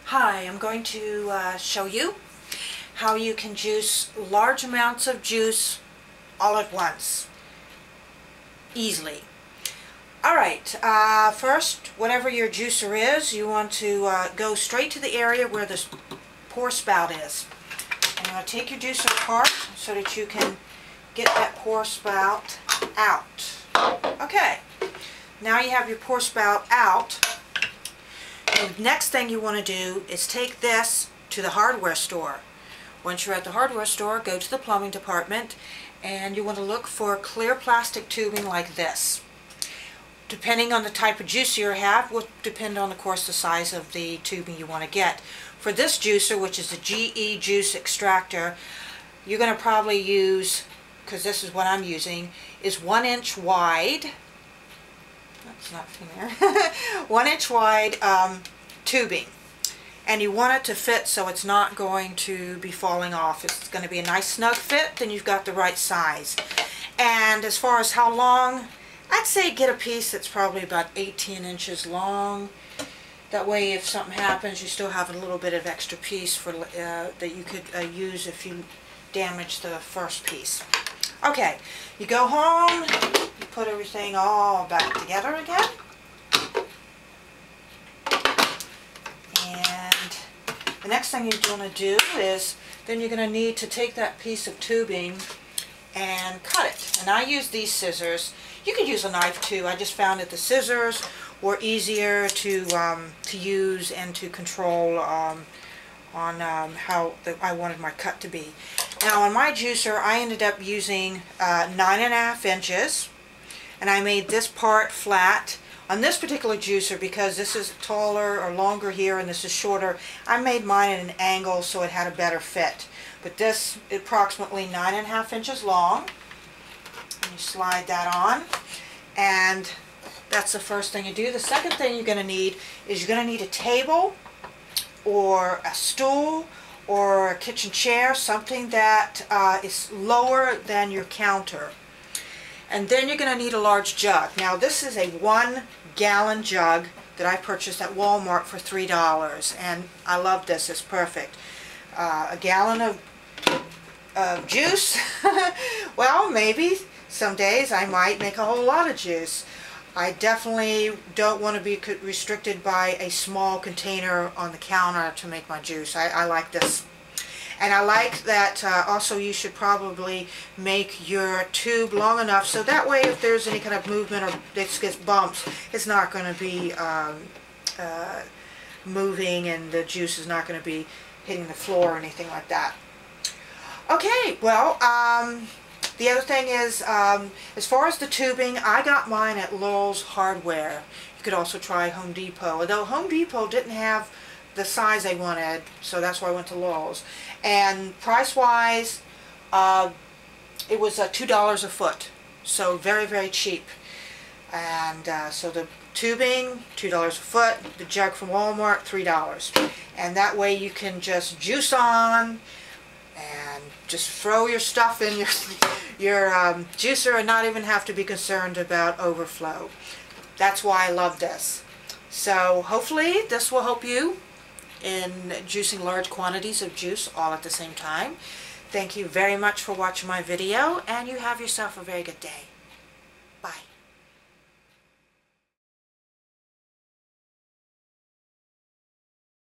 Hi, I'm going to show you how you can juice large amounts of juice all at once, easily. Alright, first, whatever your juicer is, you want to go straight to the area where this pour spout is. And you want to take your juicer apart so that you can get that pour spout out. Okay, now you have your pour spout out. The next thing you want to do is take this to the hardware store. Once you're at the hardware store, go to the plumbing department and you want to look for clear plastic tubing like this. Depending on the type of juicer you have will depend on, of course, the size of the tubing you want to get. For this juicer, which is a GE juice extractor, you're going to probably use, because this is what I'm using, is 1 inch wide. That's not fair. 1 inch wide tubing, and you want it to fit so it's not going to be falling off. It's going to be a nice snug fit, then you've got the right size. And as far as how long, I'd say get a piece that's probably about 18 inches long. That way if something happens, you still have a little bit of extra piece for that you could use if you damage the first piece. Okay, you go home, you put everything all back together again. And the next thing you're going to do is then you're going to need to take that piece of tubing and cut it. And I use these scissors. You could use a knife too. I just found that the scissors were easier to use and to control on how I wanted my cut to be. Now on my juicer I ended up using 9.5 inches, and I made this part flat. On this particular juicer, because this is taller or longer here and this is shorter, I made mine at an angle so it had a better fit. But this is approximately 9.5 inches long. And you slide that on, and that's the first thing you do. The second thing you're going to need is you're going to need a table or a stool or a kitchen chair, something that is lower than your counter. And then you're going to need a large jug. Now this is a 1-gallon jug that I purchased at Walmart for $3, and I love this. It's perfect. A gallon of juice. Well, maybe some days I might make a whole lot of juice. I definitely don't want to be restricted by a small container on the counter to make my juice. I like this. And I like that also you should probably make your tube long enough so that way if there's any kind of movement or it gets bumps, it's not going to be moving, and the juice is not going to be hitting the floor or anything like that. Okay, well, the other thing is, as far as the tubing, I got mine at Lowe's Hardware. You could also try Home Depot, although Home Depot didn't have the size I wanted, so that's why I went to Lowe's. And price-wise, it was $2 a foot, so very, very cheap. And so the tubing, $2 a foot, the jug from Walmart, $3. And that way you can just juice on and just throw your stuff in your juicer and not even have to be concerned about overflow. That's why I love this. So hopefully this will help you in juicing large quantities of juice all at the same time. Thank you very much for watching my video, and you have yourself a very good day.